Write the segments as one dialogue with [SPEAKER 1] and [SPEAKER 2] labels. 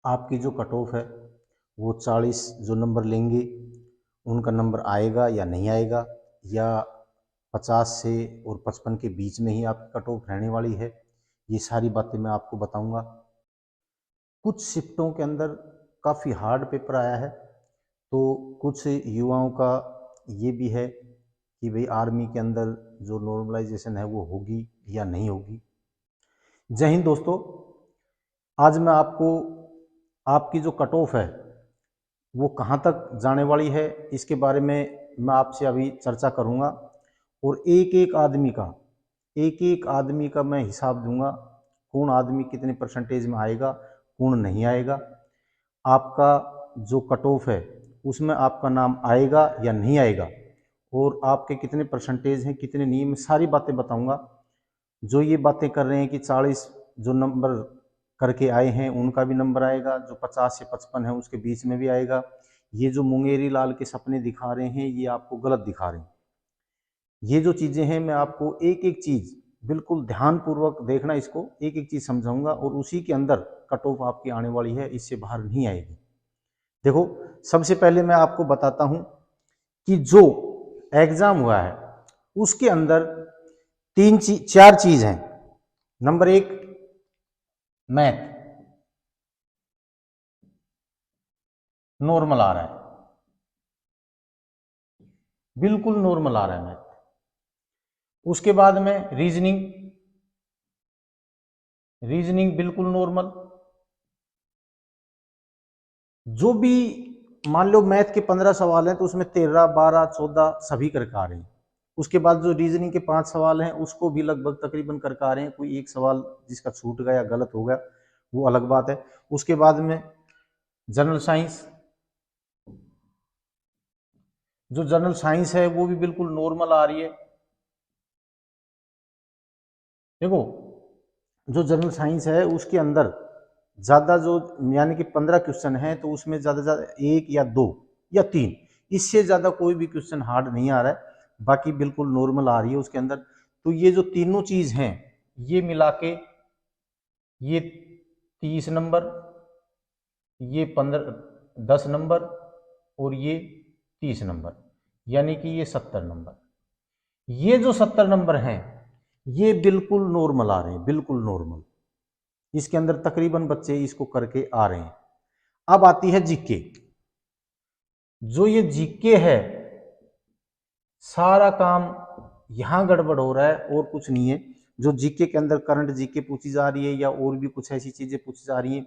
[SPEAKER 1] आपकी जो cut off है वो 40 जो नंबर लेंगे उनका नंबर आएगा या नहीं आएगा, या 50 से और 55 के बीच में ही आपकी कट ऑफ रहने वाली है, ये सारी बातें मैं आपको बताऊंगा। कुछ शिफ्टों के अंदर काफ़ी हार्ड पेपर आया है, तो कुछ युवाओं का ये भी है कि भाई आर्मी के अंदर जो नॉर्मलाइजेशन है वो होगी या नहीं होगी। जय हिंद दोस्तों, आज मैं आपको आपकी जो कट ऑफ है वो कहाँ तक जाने वाली है इसके बारे में मैं आपसे अभी चर्चा करूँगा, और एक एक आदमी का मैं हिसाब दूंगा, कौन आदमी कितने परसेंटेज में आएगा, कौन नहीं आएगा। आपका जो कट ऑफ है उसमें आपका नाम आएगा या नहीं आएगा, और आपके कितने परसेंटेज हैं कितने नहीं, मैं सारी बातें बताऊंगा। जो ये बातें कर रहे हैं कि 40 जो नंबर करके आए हैं उनका भी नंबर आएगा, जो 50 से 55 है उसके बीच में भी आएगा, ये जो मुंगेरी लाल के सपने दिखा रहे हैं ये आपको गलत दिखा रहे हैं। ये जो चीज़ें हैं मैं आपको एक एक चीज़ बिल्कुल ध्यानपूर्वक देखना, इसको एक एक चीज़ समझाऊंगा, और उसी के अंदर कट ऑफ आपकी आने वाली है, इससे बाहर नहीं आएगी। देखो, सबसे पहले मैं आपको बताता हूं कि जो एग्जाम हुआ है उसके अंदर चार चीज हैं। नंबर एक, मैथ नॉर्मल आ रहा है, बिल्कुल नॉर्मल आ रहा है मैथ। उसके बाद में रीजनिंग बिल्कुल नॉर्मल। जो भी मान लो मैथ के 15 सवाल हैं तो उसमें 13, 12, 14 सभी करके आ रहे हैं। उसके बाद जो रीजनिंग के 5 सवाल हैं उसको भी लगभग तकरीबन करके आ रहे हैं, कोई एक सवाल जिसका छूट गया गलत हो गया वो अलग बात है। उसके बाद में जनरल साइंस, जो जनरल साइंस है वो भी बिल्कुल नॉर्मल आ रही है। देखो, जो जनरल साइंस है उसके अंदर ज़्यादा जो यानी कि 15 क्वेश्चन है तो उसमें ज़्यादा से ज़्यादा एक या दो या तीन, इससे ज़्यादा कोई भी क्वेश्चन हार्ड नहीं आ रहा है, बाकी बिल्कुल नॉर्मल आ रही है उसके अंदर। तो ये जो तीनों चीज़ हैं ये मिला के ये 30 नंबर, ये 10 नंबर, और ये 30 नंबर, यानी कि ये 70 नंबर। ये जो 70 नंबर हैं ये बिल्कुल नॉर्मल आ रहे हैं, बिल्कुल नॉर्मल। इसके अंदर तकरीबन बच्चे इसको करके आ रहे हैं। अब आती है जीके। जो ये जीके है, सारा काम यहां गड़बड़ हो रहा है और कुछ नहीं है। जो जीके के अंदर करंट जीके पूछी जा रही है या और भी कुछ ऐसी चीजें पूछी जा रही है,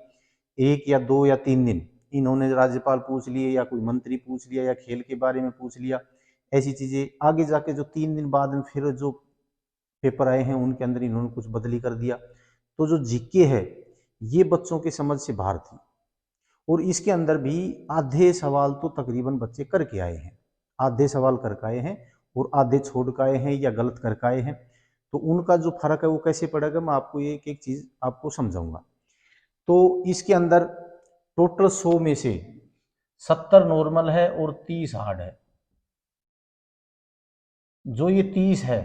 [SPEAKER 1] एक या दो या तीन दिन इन्होंने राज्यपाल पूछ लिए या कोई मंत्री पूछ लिया या खेल के बारे में पूछ लिया, ऐसी चीजें आगे जाके जो 3 दिन बाद में फिर जो पेपर आए हैं उनके अंदर इन्होंने कुछ बदली कर दिया। तो जो जीके है ये बच्चों की समझ से बाहर थी, और इसके अंदर भी आधे सवाल तो तकरीबन बच्चे करके आए हैं, आधे सवाल करके आए हैं और आधे छोड़ के आए हैं या गलत करके आए हैं। तो उनका जो फर्क है वो कैसे पड़ेगा मैं आपको एक एक चीज आपको समझाऊंगा। तो इसके अंदर टोटल 100 में से 70 नॉर्मल है और 30 हार्ड है। जो ये 30 है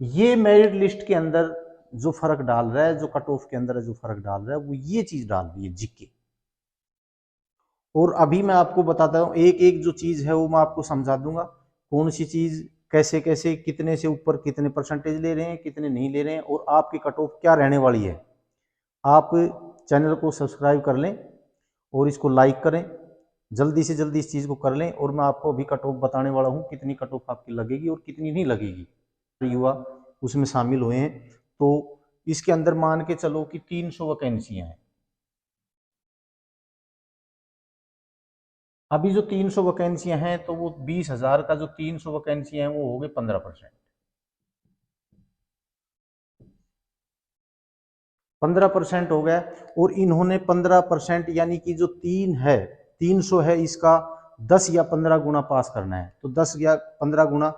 [SPEAKER 1] ये मेरिट लिस्ट के अंदर जो फर्क डाल रहा है, जो कट ऑफ के अंदर जो फर्क डाल रहा है वो ये चीज डाल रही है जीके। और अभी मैं आपको बताता हूँ एक एक जो चीज है वो मैं आपको समझा दूंगा, कौन सी चीज कैसे कैसे कितने से ऊपर कितने परसेंटेज ले रहे हैं कितने नहीं ले रहे हैं, और आपकी कट ऑफ क्या रहने वाली है। आप चैनल को सब्सक्राइब कर लें और इसको लाइक करें, जल्दी से जल्दी इस चीज़ को कर लें। और मैं आपको अभी कट ऑफ बताने वाला हूँ कितनी कट ऑफ आपकी लगेगी और कितनी नहीं लगेगी। युवा उसमें शामिल हुए हैं, तो इसके अंदर मान के चलो कि 300 वैकेंसियां हैं। अभी जो 300 वैकेंसियां हैं तो वो 20,000 का जो 300 वैकेंसियां हैं वो हो गए 15%। 15% हो गया, और इन्होंने 15% यानी कि जो 300 है इसका 10 या 15 गुना पास करना है, तो 10 या 15 गुना,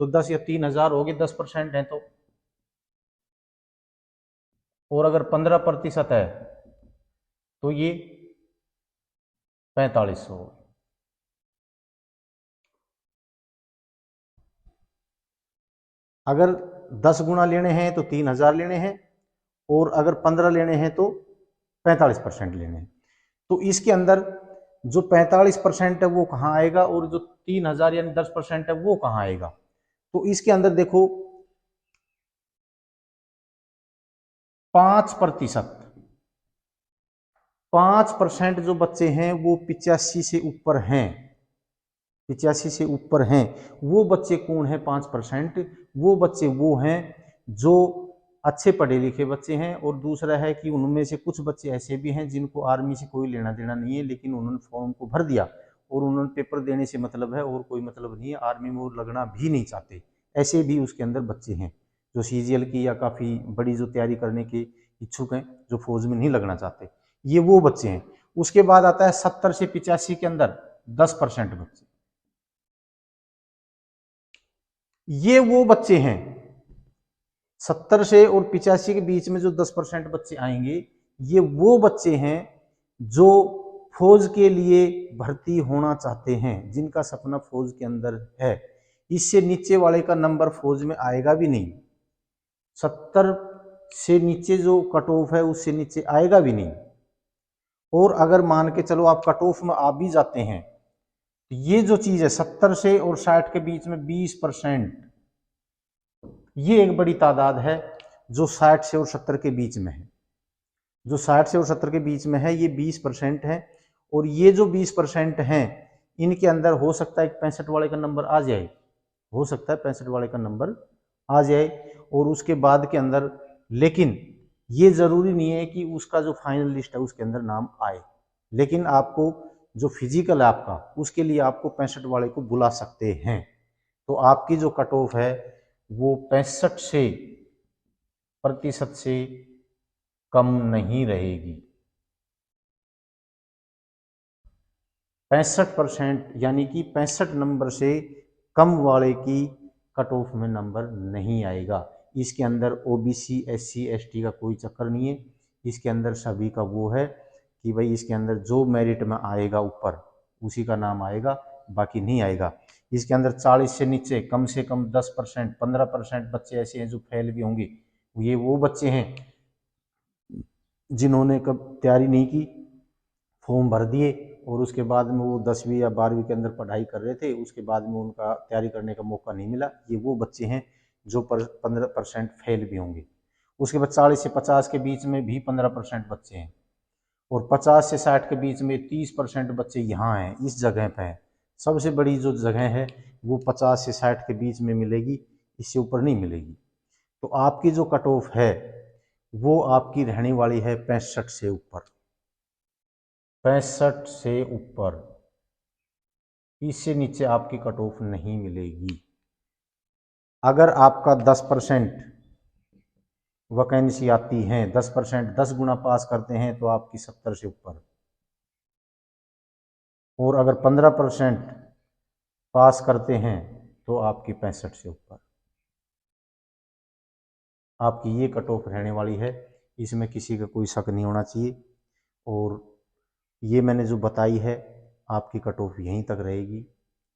[SPEAKER 1] तो 10 या 3,000 हो गए, 10% है तो। और अगर 15% है तो ये 4500। अगर 10 गुना लेने हैं तो 3,000 लेने हैं, और अगर 15 लेने हैं तो 45% लेने हैं। तो इसके अंदर जो 45% है वो कहाँ आएगा और जो 3000 यानी 10% है वो कहाँ आएगा। तो इसके अंदर देखो 5%, 5% जो बच्चे हैं वो 85 से ऊपर हैं, 85 से ऊपर हैं। वो बच्चे कौन है 5%? वो बच्चे वो हैं जो अच्छे पढ़े लिखे बच्चे हैं, और दूसरा है कि उनमें से कुछ बच्चे ऐसे भी हैं जिनको आर्मी से कोई लेना देना नहीं है, लेकिन उन्होंने फॉर्म को भर दिया और उन्होंने पेपर देने से मतलब है और कोई मतलब नहीं है, आर्मी में वो लगना भी नहीं चाहते। ऐसे भी उसके अंदर बच्चे हैं जो CGL की या काफ़ी बड़ी जो तैयारी करने के इच्छुक हैं, जो फौज में नहीं लगना चाहते, ये वो बच्चे हैं। उसके बाद आता है 70 से 85 के अंदर 10% बच्चे, ये वो बच्चे हैं 70 से और 85 के बीच में जो 10% बच्चे आएंगे, ये वो बच्चे हैं जो फौज के लिए भर्ती होना चाहते हैं, जिनका सपना फौज के अंदर है। इससे नीचे वाले का नंबर फौज में आएगा भी नहीं, 70 से नीचे जो कट ऑफ है उससे नीचे आएगा भी नहीं। और अगर मान के चलो आप कट ऑफ में आ भी जाते हैं, तो ये जो चीज है 70 से और 60 के बीच में 20%, ये एक बड़ी तादाद है जो 60 से और 70 के बीच में है। जो 60 से और 70 के बीच में है ये 20% है, और ये जो 20% हैं इनके अंदर हो सकता है 65 वाले का नंबर आ जाए, हो सकता है 65 वाले का नंबर आ जाए, और उसके बाद के अंदर, लेकिन ये जरूरी नहीं है कि उसका जो फाइनल लिस्ट है उसके अंदर नाम आए। लेकिन आपको जो फिजिकल है आपका, उसके लिए आपको 65 वाले को बुला सकते हैं। तो आपकी जो कट ऑफ है वो 65 से प्रतिशत से कम नहीं रहेगी। 65% यानी कि 65 नंबर से कम वाले की कट ऑफ में नंबर नहीं आएगा। इसके अंदर OBC SC ST का कोई चक्कर नहीं है, इसके अंदर सभी का वो है कि भाई इसके अंदर जो मेरिट में आएगा ऊपर उसी का नाम आएगा, बाकी नहीं आएगा। इसके अंदर 40 से नीचे कम से कम 10%, 15% बच्चे ऐसे हैं जो फेल भी होंगे। ये वो बच्चे हैं जिन्होंने कब तैयारी नहीं की, फॉर्म भर दिए और उसके बाद में वो 10वीं या 12वीं के अंदर पढ़ाई कर रहे थे, उसके बाद में उनका तैयारी करने का मौका नहीं मिला। ये वो बच्चे हैं जो 15% फेल भी होंगे। उसके बाद 40 से 50 के बीच में भी 15% बच्चे हैं, और 50 से 60 के बीच में 30% बच्चे यहाँ हैं, इस जगह पे हैं। सबसे बड़ी जो जगह है वो 50 से 60 के बीच में मिलेगी, इससे ऊपर नहीं मिलेगी। तो आपकी जो कट ऑफ है वो आपकी रहने वाली है 65 से ऊपर, 65 से ऊपर, इससे नीचे आपकी कट ऑफ नहीं मिलेगी। अगर आपका 10% वैकेंसी आती है, 10% 10 गुना पास करते हैं तो आपकी 70 से ऊपर, और अगर 15% पास करते हैं तो आपकी 65 से ऊपर। आपकी ये कट ऑफ रहने वाली है, इसमें किसी का कोई शक नहीं होना चाहिए। और ये मैंने जो बताई है आपकी कट ऑफ यहीं तक रहेगी।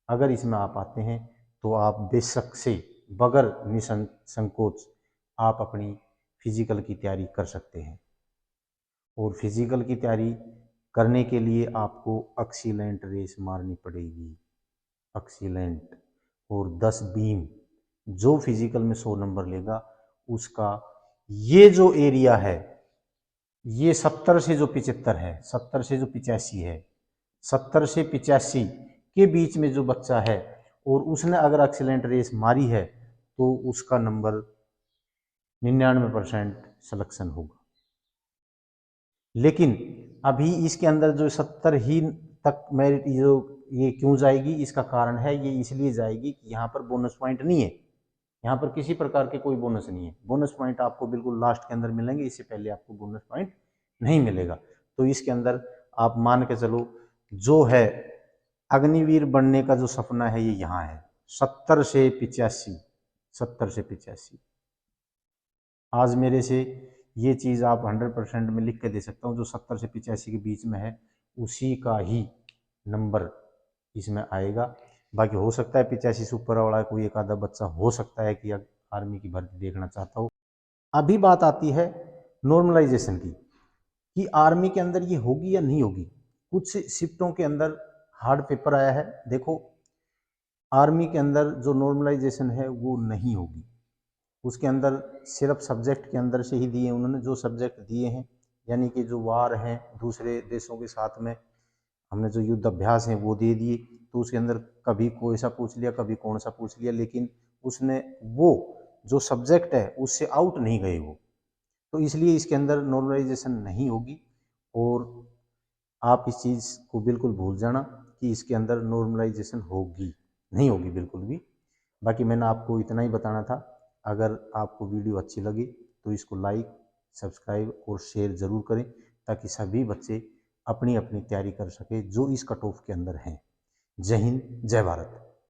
[SPEAKER 1] अगर इसमें आप आते हैं तो आप बेशक से बगैर निसंकोच आप अपनी फिजिकल की तैयारी कर सकते हैं। और फिजिकल की तैयारी करने के लिए आपको एक्सीलेंट रेस मारनी पड़ेगी, एक्सीलेंट। और 10 बीम जो फिजिकल में 100 नंबर लेगा उसका ये जो एरिया है, ये 70 से जो 75 है, 70 से जो 85 है, 70 से 85 के बीच में जो बच्चा है और उसने अगर एक्सीलेंट रेस मारी है तो उसका नंबर 99% सिलेक्शन होगा। लेकिन अभी इसके अंदर जो 70 ही तक मेरिट जो ये क्यों जाएगी, इसका कारण है ये इसलिए जाएगी कि यहाँ पर बोनस पॉइंट नहीं है, यहाँ पर किसी प्रकार के कोई बोनस नहीं है। बोनस पॉइंट आपको बिल्कुल लास्ट के अंदर मिलेंगे, इससे पहले आपको बोनस पॉइंट नहीं मिलेगा। तो इसके अंदर आप मान के चलो जो है अग्निवीर बनने का जो सपना है ये यहाँ है, 70 से 85, 70 से 85। आज मेरे से ये चीज़ आप 100% में लिख के दे सकता हूँ, जो 70 से 85 के बीच में है उसी का ही नंबर इसमें आएगा। बाकी हो सकता है 85 से ऊपर वाला कोई एक आधा बच्चा हो सकता है कि आर्मी की भर्ती देखना चाहता हो। अभी बात आती है नॉर्मलाइजेशन की, कि आर्मी के अंदर ये होगी या नहीं होगी। कुछ शिफ्टों के अंदर हार्ड पेपर आया है। देखो, आर्मी के अंदर जो नॉर्मलाइजेशन है वो नहीं होगी, उसके अंदर सिर्फ सब्जेक्ट के अंदर से ही दिए उन्होंने, जो सब्जेक्ट दिए हैं, यानी कि जो वार हैं दूसरे देशों के साथ में, हमने जो युद्ध अभ्यास हैं वो दे दिए, तो उसके अंदर कभी कोई सा पूछ लिया, कभी कौन सा पूछ लिया, लेकिन उसने वो जो सब्जेक्ट है उससे आउट नहीं गए वो, तो इसलिए इसके अंदर नॉर्मलाइजेशन नहीं होगी। और आप इस चीज़ को बिल्कुल भूल जाना कि इसके अंदर नॉर्मलाइजेशन होगी, नहीं होगी बिल्कुल भी। बाकी मैंने आपको इतना ही बताना था। अगर आपको वीडियो अच्छी लगी तो इसको लाइक, सब्सक्राइब और शेयर ज़रूर करें, ताकि सभी बच्चे अपनी अपनी तैयारी कर सके जो इस कट ऑफ के अंदर हैं। जय हिंद, जय भारत।